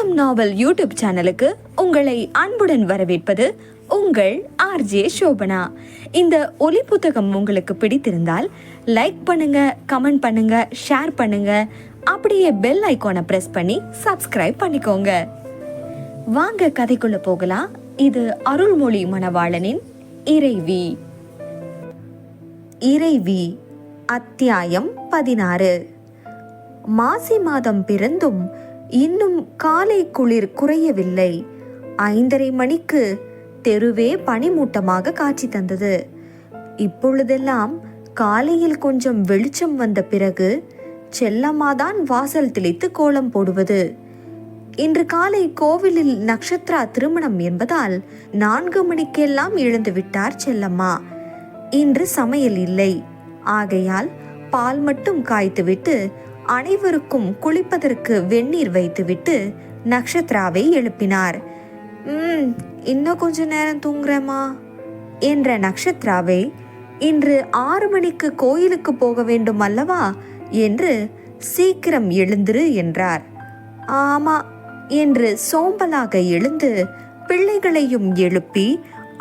இதயம் நாவல் யூடியூப் சேனலுக்கு உங்களை அன்புடன் வரவேற்பது உங்கள் ஆர்ஜே சோபனா. இந்த ஒலி புத்தகம் உங்களுக்கு பிடித்திருந்தால் லைக் பண்ணுங்க, கமெண்ட் பண்ணுங்க, ஷேர் பண்ணுங்க. அப்படியே பெல் ஐகானை பிரஸ் பண்ணி சப்ஸ்கிரைப் பண்ணிக்கோங்க. வாங்க கதைக்குள்ள போகலாம். இது அருள்மொழி மணவாளனின் இறைவி. இறைவி அத்தியாயம் 16. மாசி மாதம் பிறந்தும் இன்னும் காலை குளிர் குறையவில்லை. 5:30 மணிக்கு தெருவே பனிமூட்டமாக காட்சி தந்தது. இப்பொழுதெல்லாம் காலையில் கொஞ்சம் வெளிச்சம் வந்த பிறகு செல்லம்மாதான் வாசல் தெளித்து கோலம் போடுவது. இன்று காலை கோவிலில் நக்ஷத்ரா திருமணம் என்பதால் 4 மணிக்கெல்லாம் எழுந்து விட்டார் செல்லம்மா. இன்று சமையல் இல்லை. ஆகையால் பால் மட்டும் காய்த்துவிட்டு அனைவருக்கும் குளிப்பதற்கு வெந்நீர் வைத்துவிட்டு நக்ஷத்ராவை எழுப்பினார். இன்னும் கொஞ்ச நேரம் தூங்குறேமா என்ற நக்ஷத்ராவை, இன்று 6 மணிக்கு கோயிலுக்கு போக வேண்டும் அல்லவா என்று சீக்கிரம் எழுந்திரு என்றார். ஆமா என்று சோம்பலாக எழுந்து பிள்ளைகளையும் எழுப்பி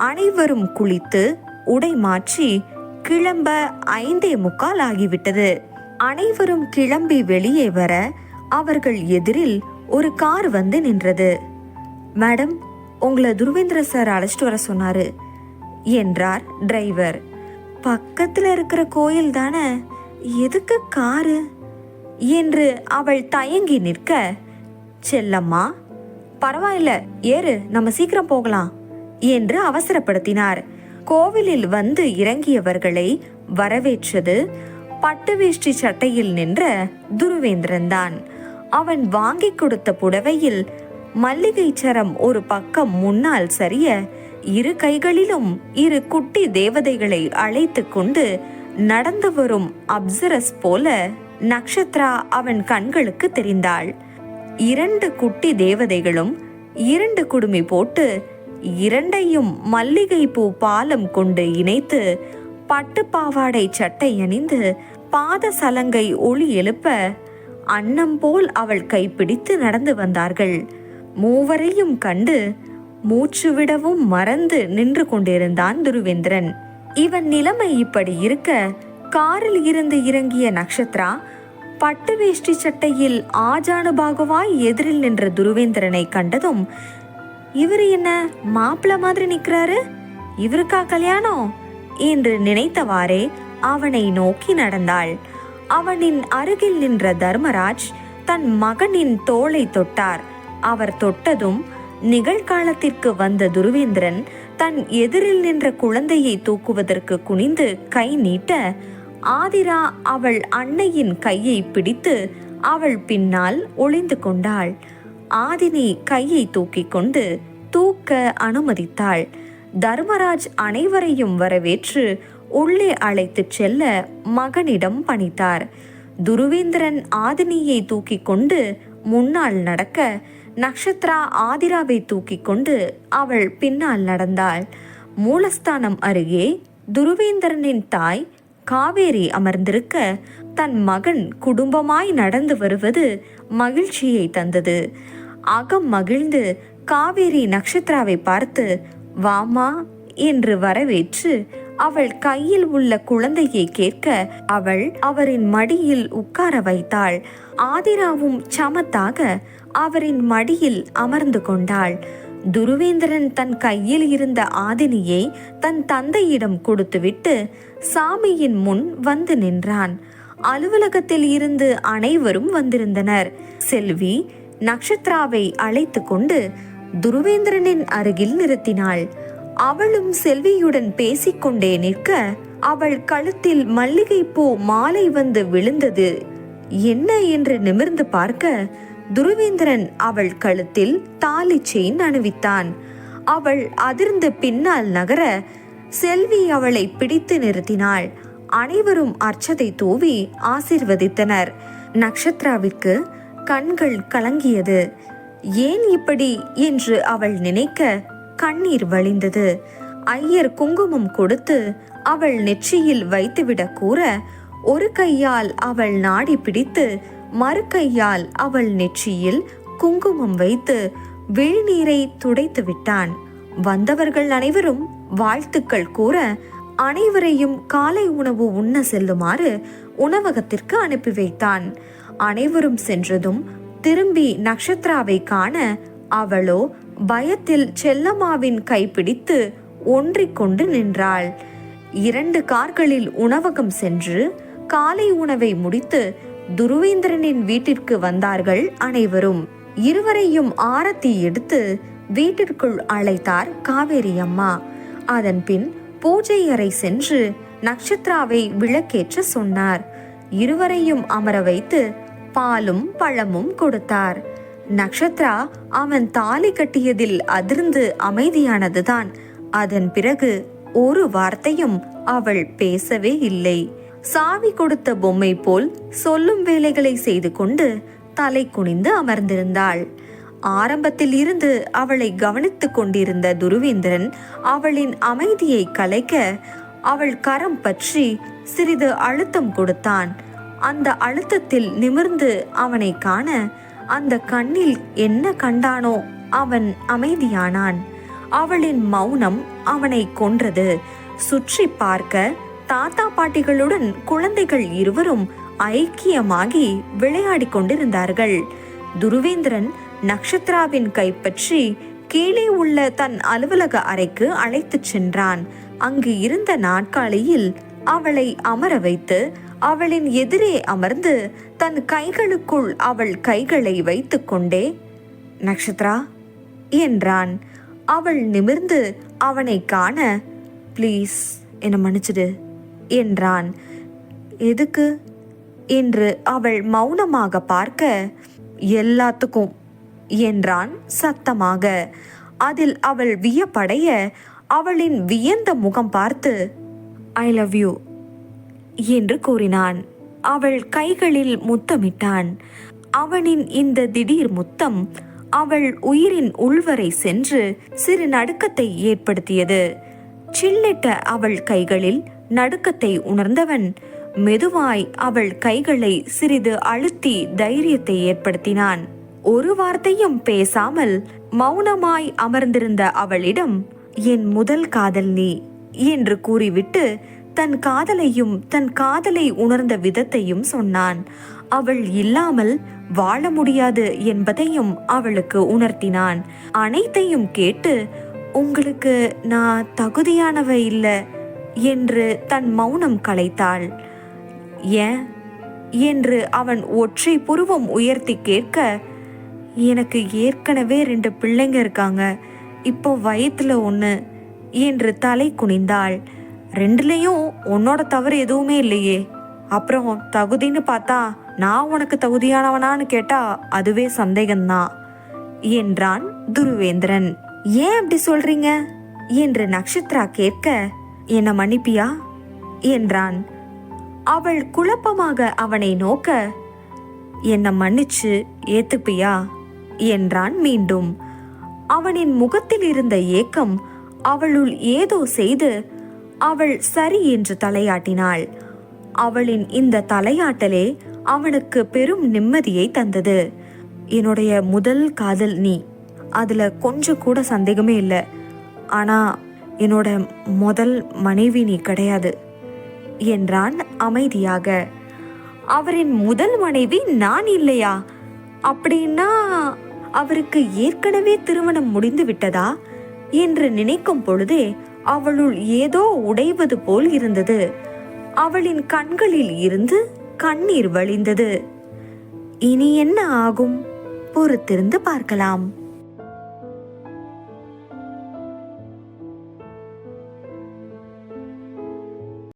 அனைவரும் குளித்து உடை மாற்றி கிளம்ப 5:45 ஆகிவிட்டது. அனைவரும் கிளம்பி வெளியே வர அவர்கள் எதிரில் ஒரு கார் வந்து நின்றது. மேடம், உங்களை துருவேந்திர சார் அழைச்சிட்டு வர சொன்னாரு என்றார் டிரைவர். பக்கத்துல இருக்கிற கோயில் தானே, எதுக்கு காரு என்று அவள் தயங்கி நிற்க, செல்லம்மா பரவாயில்ல ஏறு, நம்ம சீக்கிரம் போகலாம் என்று அவசரப்படுத்தினார். கோவிலில் வந்து இறங்கியவர்களை வரவேற்றது பட்டு வேஷ்டி சட்டையில் நின்ற துருவேந்திரன் தான். அவன் வாங்கி கொடுத்த புடவையில் மல்லிகை சரம் ஒரு பக்கம் முன்னால் சரிய, 2 கைகளிலும் 2 குட்டி தேவதைகளை அழைத்து கொண்டு நடந்து வரும் அப்சரஸ் போல நக்ஷத்ரா அவன் கண்களுக்கு தெரிந்தாள். 2 குட்டி தேவதைகளும் 2 குடுமி போட்டு 2ஐயும் மல்லிகை பூ பாலம் கொண்டு இணைத்து பட்டு பாவாடை சட்டை அணிந்து பாத சலங்கை ஒளி எழுப்ப அன்னம் போல் அவள் கைப்பிடித்து நடந்து வந்தார்கள். மூவரையும் கண்டு மூச்சு விடவும் மறந்து நின்று கொண்டிருந்தான் துருவேந்திரன். இவன் நிலைமை இப்படி இருக்க, காரில் இருந்து இறங்கிய நக்ஷத்ரா பட்டு வேஷ்டி சட்டையில் ஆஜானுபாகுவாய் எதிரில் நின்ற துருவேந்திரனை கண்டதும், இவர் என்ன மாப்பிள்ள மாதிரி நிற்கிறாரு, இவருக்கா கல்யாணம் என்று நினைத்தவாறே அவனை நோக்கி நடந்தாள். அவனின் அருகில் நின்ற தர்மராஜ் தன் மகனின் தோளை தொட்டார். அவர் தொட்டதும் நிகழ்காலத்திற்கு வந்த துருவேந்திரன் தன் எதிரில் நின்ற குழந்தையை தூக்குவதற்கு குனிந்து கை நீட்ட, ஆதிரா அவள் அன்னையின் கையை பிடித்து அவள் பின்னால் ஒளிந்து கொண்டாள். ஆதினி கையை தூக்கி கொண்டு தூக்க அனுமதித்தாள். தர்மராஜ் அனைவரையும் வரவேற்று உள்ளே அழைத்து செல்ல மகனிடம் பணித்தார். துருவேந்திரன் ஆதினியை தூக்கி கொண்டு முன்னால் நடக்க, நக்ஷத்ரா ஆதிராவை தூக்கி கொண்டு அவள் பின்னால் நடந்தாள். மூலஸ்தானம் அருகே துருவேந்திரனின் தாய் காவேரி அமர்ந்திருக்க, தன் மகன் குடும்பமாய் நடந்து வருவது மகிழ்ச்சியை தந்தது. அகம் மகிழ்ந்து காவேரி நக்ஷத்ராவை பார்த்து வாமா என்று வரவேற்று அவள் கையில் உள்ள குழந்தையை கேட்க அவள் அவரின் மடியில் உட்கார வைத்தாள். ஆதிராவும் சமத்தாக அவரின் மடியில் அமர்ந்து கொண்டாள். துருவேந்திரன் தன் கையில் இருந்த ஆதினியை தன் தந்தையிடம் கொடுத்துவிட்டு சாமியின் முன் வந்து நின்றான். அலுவலகத்தில் இருந்து அனைவரும் வந்திருந்தனர். செல்வி நக்ஷத்ராவை அழைத்து கொண்டு துருவேந்திரனின் அருகில் நிறுத்தினாள். அவளும் செல்வியுடன் பேசிக்கொண்டே நிற்க, அவள் கழுத்தில் மல்லிகை பூ மாலை வந்து விழுந்தது. என்ன என்று நிமிர்ந்து பார்க்க, துருவேந்திரன் அவள் கழுத்தில் தாலி செயின் அணிவித்தான். அவள் அதிர்ந்து பின்னால் நகர செல்வி அவளை பிடித்து நிறுத்தினாள். அனைவரும் அர்ச்சதை தூவி ஆசீர்வதித்தனர். நக்ஷத்ராவிற்கு கண்கள் கலங்கியது. ஏன் இப்படி என்று அவள் நினைக்க கண்ணீர் வழிந்தது. ஐயர் குங்குமம் கொடுத்து அவள் நெற்றியில் வைத்துவிடக் கூற, ஒரு கையால் அவள் நாடி பிடித்து மறு கையால் அவள் நெற்றியில் குங்குமம் வைத்து விழிநீரை துடைத்து விட்டான். வந்தவர்கள் அனைவரும் வாழ்த்துக்கள் கூற அனைவரையும் காலை உணவு உண்ண செல்லுமாறு உணவகத்திற்கு அனுப்பி வைத்தான். அனைவரும் சென்றதும் திரும்பி நக்ஷத்ராவை காண அவளோ பயத்தில் செல்லம்மாவின் கைப்பிடித்து ஒன்றிக்கொண்டு நின்றாள். 2 கார்களில் உணவகம் சென்று காலை உணவை முடித்து துருவேந்திரனின் வீட்டிற்கு வந்தார்கள் அனைவரும். இருவரையும் ஆரத்தி எடுத்து வீட்டிற்குள் அழைத்தார் காவேரி அம்மா. அதன் பின் பூஜை அறை சென்று நக்ஷத்ராவை விளக்கேற்ற சொன்னார். இருவரையும் அமர வைத்து பாலும் பழமும் கொடுத்தார். நக்ஷத்ரா அவன் தாலி கட்டியதில் அதிர்ந்து அமைதியானதுதான். அதன் பிறகு ஒரு வார்த்தையும் அவள் பேசவே இல்லை. சாவி கொடுத்த பொம்மை போல் சொல்லும் வேலைகளை செய்து கொண்டு தலை குனிந்து அமர்ந்திருந்தாள். ஆரம்பத்தில் இருந்து அவளை கவனித்துக் கொண்டிருந்த துருவேந்திரன் அவளின் அமைதியை கலைக்க அவள் கரம் பற்றி சிறிது அழுத்தம் கொடுத்தான். அந்த அழுத்தத்தில் நிமிர்ந்து அவனை காண அந்த கண்ணில் என்ன கண்டானோ அவன் அமைதியானான். அவளின் மௌனம் அவனை கொன்றது. சுற்றி பார்க்க தாத்தா பாட்டிகளுடன் குழந்தைகள் இருவரும் ஐக்கியமாகி விளையாடி கொண்டிருந்தார்கள். துருவேந்திரன் நக்ஷத்ராவின் கைப்பற்றி கீழே உள்ள தன் அலுவலக அறைக்கு அழைத்துச் சென்றான். அங்கு இருந்த நாற்காலியில் அவளை அமர வைத்து அவளின் எதிரே அமர்ந்து தன் கைகளுக்குள் அவள் கைகளை வைத்து கொண்டே நக்ஷத்ரா என்றான். அவள் நிமிர்ந்து அவனை காண ப்ளீஸ் என்னை மன்னிச்சிடு என்றான். எதுக்கு என்று அவள் மௌனமாக பார்க்க எல்லாத்துக்கும் என்றான் சத்தமாக. அதில் அவள் வியப்படைய அவளின் வியந்த முகம் பார்த்து ஐ லவ் யூ என்று கூறினான். அவள் கைகளில் முத்தமிட்டான். அவனின் இந்த திடீர் முத்தம் அவள் உயிரின் உள்வரை சென்று சிறு நடுக்கத்தை ஏற்படுத்தியது. சில்லிட்ட அவள் கைகளில் நடுக்கத்தை உணர்ந்தவன் மெதுவாய் அவள் கைகளை சிறிது அழுத்தி தைரியத்தை ஏற்படுத்தினான். ஒரு வார்த்தையும் பேசாமல் மௌனமாய் அமர்ந்திருந்த அவளிடம் என் முதல் காதல் நீ என்று கூறிவிட்டு தன் காதலையும் தன் காதலை உணர்ந்த விதத்தையும் சொன்னான். அவள் இல்லாமல் வாழ முடியாது என்பதையும் அவளுக்கு உணர்த்தினான். அனைத்தையும் கேட்டு உங்களுக்கு நான் தகுதியானவ இல்லை என்று தன் மௌனம் கலைத்தாள். ஏன் என்று அவன் ஒற்றை புருவம் உயர்த்தி கேட்க எனக்கு ஏற்கனவே 2 பிள்ளைங்க இருக்காங்க, இப்போ வயிற்றுல 1 என்று தலை குனிந்தாள். 2லையும் உன்னோட தவறு எதுவுமே இல்லையே, அப்புறம் தகுதின்னு பார்த்தா நான் உனக்கு தகுதியானவனான்னு கேட்டா அதுவே சந்தேகம்தான் என்றான் துருவேந்திரன். ஏன் அப்படி சொல்றீங்க என்று நக்ஷத்ரா கேட்க என்ன மன்னிப்பியா என்றான். அவள் குழப்பமாக அவனை நோக்க என்ன மன்னிச்சு ஏத்துப்பியா என்றான் மீண்டும். அவனின் முகத்தில் இருந்த ஏக்கம் அவளுள் ஏதோ செய்து அவள் சரி என்று தலையாட்டினாள். அவளின் இந்த தலையாட்டலே அவனுக்கு பெரும் நிம்மதியை தந்தது. என்னுடைய முதல் காதல் நீ, அதுல கொஞ்சம் கூட சந்தேகமே இல்லை. ஆனா என்னோட முதல் மனைவி நீ கிடையாது என்றான் அமைதியாக. அவரின் முதல் மனைவி நான் இல்லையா? அப்படின்னா அவருக்கு ஏற்கனவே திருமணம் முடிந்து விட்டதா என்று நினைக்கும் பொழுதே அவளுள் ஏதோ உடைவது போல் இருந்தது. அவளின் கண்களில் இருந்து கண்ணீர் வழிந்தது. இனி என்ன ஆகும்? பொறுத்திருந்து பார்க்கலாம்.